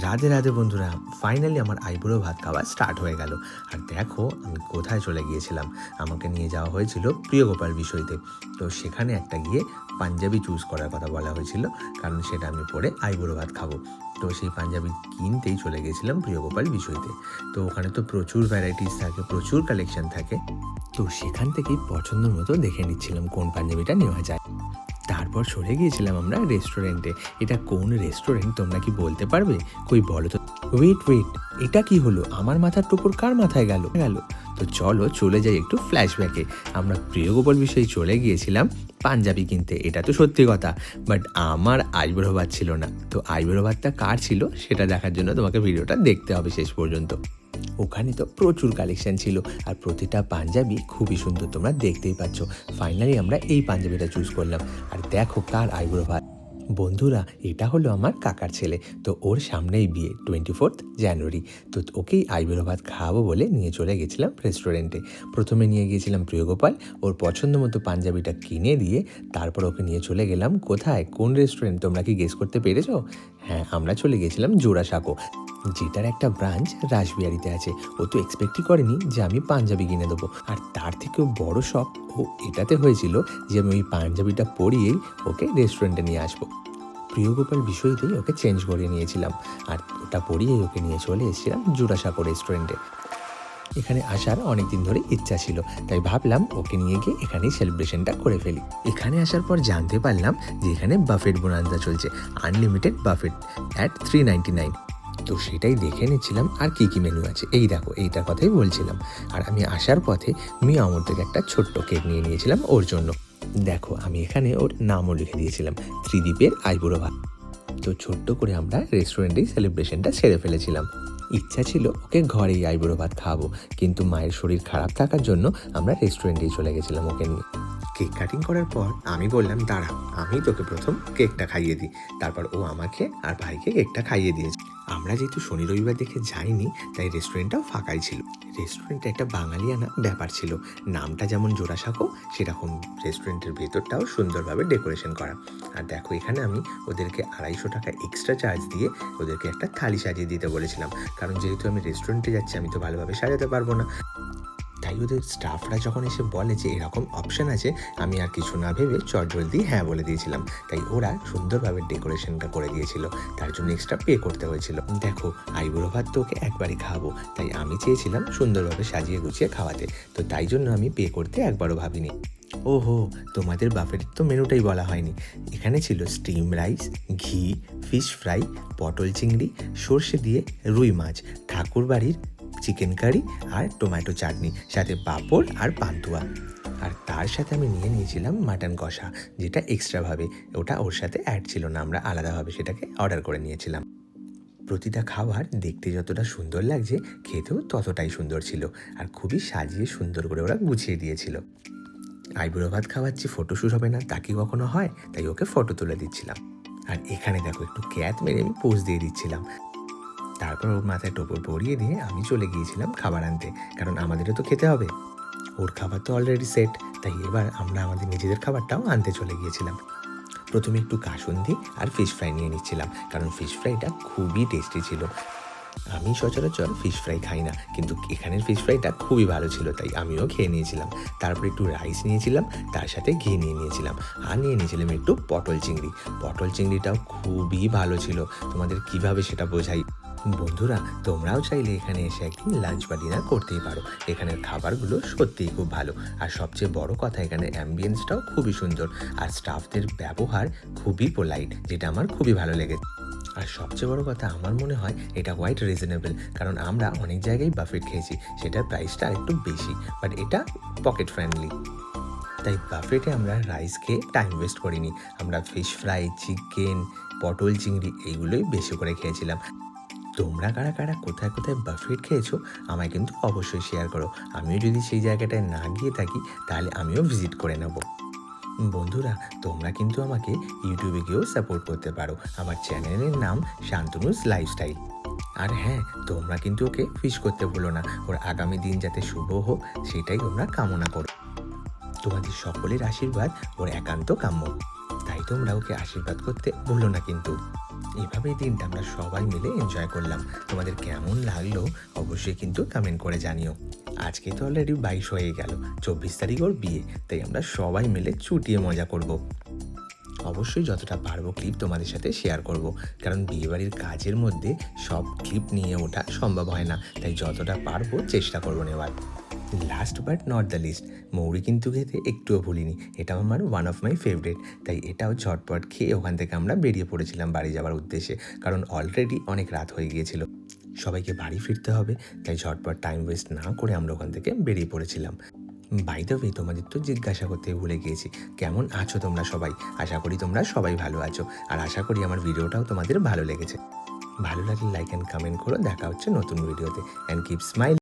রাধে রাধে বন্ধুরা, ফাইনালি আমার আইবুড়ো ভাত খাওয়া স্টার্ট হয়ে গেল। আর দেখো আমি কোথায় চলে গিয়েছিলাম। আমাকে নিয়ে যাওয়া হয়েছিল প্রিয়গোপাল বিষয়তে। তো সেখানে একটা গিয়ে পাঞ্জাবি চুজ করার কথা বলা হয়েছিল, কারণ সেটা আমি পরে আইবুড়ো ভাত খাবো। তো সেই পাঞ্জাবি কিনতেই চলে গিয়েছিলাম প্রিয়গোপাল বিষয়তে। তো ওখানে তো প্রচুর ভ্যারাইটিস থাকে, প্রচুর কালেকশন থাকে। তো সেখান থেকেই পছন্দ মতো দেখে নিচ্ছিলাম কোন পাঞ্জাবিটা নেওয়া যায়। তারপর সরে গিয়েছিলাম আমরা রেস্টুরেন্টে। এটা কোন রেস্টুরেন্ট তোমরা কি বলতে পারবে? কই বলো তো। ওয়েট, এটা কি হলো? আমার মাথার টুকুর কার মাথায় গেল? তো চলো চলে যাই একটু ফ্ল্যাশব্যাকে। আমরা প্রিয়গোপাল বিষয়ে চলে গিয়েছিলাম পাঞ্জাবি কিনতে, এটা তো সত্যি কথা। বাট আমার আইবুড়ো ভাত ছিল না। তো আইবুড়ো ভাতটা কার ছিল সেটা দেখার জন্য তোমাকে ভিডিওটা দেখতে হবে শেষ পর্যন্ত। ওখানে তো প্রচুর কালেকশন ছিল, আর প্রতিটা পাঞ্জাবি খুবই সুন্দর, তোমরা দেখতেই পাচ্ছ। ফাইনালি আমরা এই পাঞ্জাবিটা চুজ করলাম। আর দেখো কার আইবুড়ো ভাত। বন্ধুরা, এটা হলো আমার কাকার ছেলে। তো ওর সামনেই বিয়ে, 24 জানুয়ারি। তো ওকেই আইবুড়ো ভাত খাওয়াবো বলে নিয়ে চলে গেছিলাম রেস্টুরেন্টে। প্রথমে নিয়ে গিয়েছিলাম প্রিয়গোপাল, ওর পছন্দ মতো পাঞ্জাবিটা কিনে দিয়ে তারপর ওকে নিয়ে চলে গেলাম কোথায়, কোন রেস্টুরেন্ট তোমরা কি গেস করতে পেরেছো? হ্যাঁ, আমরা চলে গেছিলাম জোড়াসাঁকো, যেটার একটা ব্রাঞ্চ রাসবিহারিতে আছে। ও তো এক্সপেক্টই করেনি যে আমি পাঞ্জাবি কিনে দেবো। আর তার থেকেও বড় শখ ও এটাতে হয়েছিল যে আমি ওই পাঞ্জাবিটা পরিয়েই ওকে রেস্টুরেন্টে নিয়ে আসবো। প্রিয়গোপাল বিষয়তেই ওকে চেঞ্জ করিয়ে নিয়েছিলাম, আর ওটা পরিয়েই ওকে নিয়ে চলে এসেছিলাম জোড়াসাঁকো রেস্টুরেন্টে। এখানে আসার অনেক দিন ধরে ইচ্ছা ছিল, তাই ভাবলাম ওকে নিয়ে গিয়ে এখানেই সেলিব্রেশনটা করে ফেলি। এখানে আসার পর জানতে পারলাম যে এখানে বাফেট বোনান্সা চলছে, আনলিমিটেড বাফেট অ্যাট 399। তো সেটাই দেখে নিচ্ছিলাম আর কি কি মেনু আছে। এই দেখো, এইটার কথাই বলছিলাম। আর আমি আসার পথে মিয়া আমর থেকে একটা ছোট্ট কেক নিয়ে নিয়েছিলাম ওর জন্য। দেখো আমি এখানে ওর নামও লিখে দিয়েছিলাম, ত্রিদীপের আইবুড়ো ভাত। তো ছোট্ট করে আমরা রেস্টুরেন্টেই সেলিব্রেশনটা সেরে ফেলেছিলাম। ইচ্ছা ছিল ওকে ঘরেই আইবুড়ো ভাত খাওয়াবো, কিন্তু মায়ের শরীর খারাপ থাকার জন্য আমরা রেস্টুরেন্টেই চলে গেছিলাম ওকে নিয়ে। কেক কাটিং করার পর আমি বললাম, দাঁড়া আমি তোকে প্রথম কেকটা খাইয়ে দিই। তারপর ও আমাকে আর ভাইকে কেকটা খাইয়ে দিয়েছে। আমরা যেহেতু শনি রবিবার দেখে যাইনি, তাই রেস্টুরেন্টটাও ফাঁকাই ছিল। রেস্টুরেন্টে একটা বাঙালিয়ানা ব্যাপার ছিল, নামটা যেমন জোড়াসাঁকো, সেরকম রেস্টুরেন্টের ভেতরটাও সুন্দরভাবে ডেকোরেশন করা। আর দেখো এখানে আমি ওদেরকে 250 টাকা এক্সট্রা চার্জ দিয়ে ওদেরকে একটা থালি সাজিয়ে দিতে বলেছিলাম, কারণ যেহেতু আমি রেস্টুরেন্টে যাচ্ছি আমি তো ভালোভাবে সাজাতে পারবো না। তাই ওদের স্টাফরা যখন এসে বলে যে এরকম অপশান আছে, আমি আর কিছু না ভেবে চটজলদি হ্যাঁ বলে দিয়েছিলাম। তাই ওরা সুন্দরভাবে ডেকোরেশনটা করে দিয়েছিল, তার জন্য এক্সট্রা পে করতে হয়েছিল। দেখো আইবুড়ো ভাত তো ওকে একবারই খাওয়াবো, তাই আমি চেয়েছিলাম সুন্দরভাবে সাজিয়ে গুছিয়ে খাওয়াতে। তো তাই জন্য আমি পে করতে একবারও ভাবিনি। ওহো, তোমাদের বাফেটের তো মেনুটাই বলা হয়নি। এখানে ছিল স্টিম রাইস, ঘি, ফিশ ফ্রাই, পটল চিংড়ি, সর্ষে দিয়ে রুই মাছ, ঠাকুরবাড়ির চিকেন কারি আর টমেটো চাটনি, সাথে পাঁপড় আর পান্তুয়া। আর তার সাথে আমি নিয়ে নিয়েছিলাম মাটন কষা, যেটা এক্সট্রাভাবে, ওটা ওর সাথে অ্যাড ছিল না, আমরা আলাদাভাবে সেটাকে অর্ডার করে নিয়েছিলাম। প্রতিটা খাবার দেখতে যতটা সুন্দর লাগছে, খেতেও ততটাই সুন্দর ছিল। আর খুবই সাজিয়ে সুন্দর করে ওরা গুছিয়ে দিয়েছিল। আইবুড়ো ভাত খাওয়াচ্ছি, ফটোশ্যুট হবে না তা কি কখনো হয়? তাই ওকে ফটো তুলে দিচ্ছিলাম। আর এখানে দেখো একটু ক্যাত মেরে আমি পোজ দিয়ে দিচ্ছিলাম। তারপর ওর মাথায় টোপর পরিয়ে দিয়ে আমি চলে গিয়েছিলাম খাবার আনতে, কারণ আমাদেরও তো খেতে হবে। ওর খাবার তো অলরেডি সেট, তাই এবার আমরা আমাদের নিজেদের খাবারটাও আনতে চলে গিয়েছিলাম। প্রথমে একটু কাসুন্দি আর ফিশ ফ্রাই নিয়ে নিচ্ছিলাম, কারণ ফিশ ফ্রাইটা খুবই টেস্টি ছিল। আমি সচরাচর ফিশ ফ্রাই খাই না, কিন্তু এখানের ফিশ ফ্রাইটা খুবই ভালো ছিল, তাই আমিও খেয়ে নিয়েছিলাম। তারপর একটু রাইস নিয়েছিলাম, তার সাথে ঘি নিয়ে নিয়েছিলাম, আর নিয়ে নিয়েছিলাম একটু পটল চিংড়ি। পটল চিংড়িটাও খুবই ভালো ছিল, তোমাদের কিভাবে সেটা বোঝাই। বন্ধুরা, তোমরাও চাইলে এখানে এসে একদিন লাঞ্চ বা ডিনার করতেই পারো। এখানের খাবারগুলো সত্যিই খুব ভালো, আর সবচেয়ে বড় কথা এখানে অ্যাম্বিয়েন্সটাও খুবই সুন্দর, আর স্টাফদের ব্যবহার খুবই পোলাইট, যেটা আমার খুবই ভালো লেগেছে। আর সবচেয়ে বড় কথা আমার মনে হয় এটা কোয়াইট রিজনেবল, কারণ আমরা অনেক জায়গায় বাফেট খেয়েছি, সেটার প্রাইসটা একটু বেশি, বাট এটা পকেট ফ্রেন্ডলি। তাই বাফেটে আমরা রাইস খেয়ে টাইম ওয়েস্ট করিনি, আমরা ফিশ ফ্রাই, চিকেন, পটল চিংড়ি এইগুলোই বেশি করে খেয়েছিলাম। তোমরা কারা কারা কোথায় কোথায় বাফেট খেয়েছো আমায় কিন্তু অবশ্যই শেয়ার করো। আমিও যদি সেই জায়গাটায় না গিয়ে থাকি তাহলে আমিও ভিজিট করে নেব। বন্ধুরা, তোমরা কিন্তু আমাকে ইউটিউবে গিয়েও সাপোর্ট করতে পারো, আমার চ্যানেলের নাম শান্তনুজ লাইফস্টাইল। আর হ্যাঁ, তোমরা কিন্তু ওকে উইশ করতে ভুলো না, ওর আগামী দিন যাতে শুভ হোক সেটাই তোমরা কামনা করো। তোমাদের সকলের আশীর্বাদ ওর একান্ত কাম্য, তাই তোমরা ওকে আশীর্বাদ করতে ভুলো না কিন্তু। এভাবেই দিনটা আমরা সবাই মিলে এনজয় করলাম। তোমাদের কেমন লাগলো অবশ্যই কিন্তু কমেন্ট করে জানিও। আজকে তো অলরেডি 22 হয়ে গেল, 24 তারিখ ওর বিয়ে, তাই আমরা সবাই মিলে চুটিয়ে মজা করব। অবশ্যই যতটা পারবো ক্লিপ তোমাদের সাথে শেয়ার করব, কারণ বিয়েবাড়ির কাজের মধ্যে সব ক্লিপ নিয়ে ওঠা সম্ভব হয় না, তাই যতটা পারবো চেষ্টা করবো নেওয়ার। Last but not the least, মৌরি কিন্তু খেতে একটুও ভুলিনি, এটা আমার ওয়ান অফ মাই ফেভারিট। তাই এটাও ঝটপট খেয়ে ওখান থেকে আমরা বেরিয়ে পড়েছিলাম বাড়ি যাওয়ার উদ্দেশ্যে, কারণ অলরেডি অনেক রাত হয়ে গিয়েছিল, সবাইকে বাড়ি ফিরতে হবে। তাই ঝটপট টাইম ওয়েস্ট না করে আমরা ওখান থেকে বেরিয়ে পড়েছিলাম। বাই দ্য ওয়ে, তোমাদের তো জিজ্ঞাসা করতে ভুলে গিয়েছি, কেমন আছো তোমরা সবাই? আশা করি তোমরা সবাই ভালো আছো, আর আশা করি আমার ভিডিওটাও তোমাদের ভালো লেগেছে। ভালো লাগলে লাইক অ্যান্ড কমেন্ট করো। দেখা হচ্ছে নতুন ভিডিওতে। And keep smile.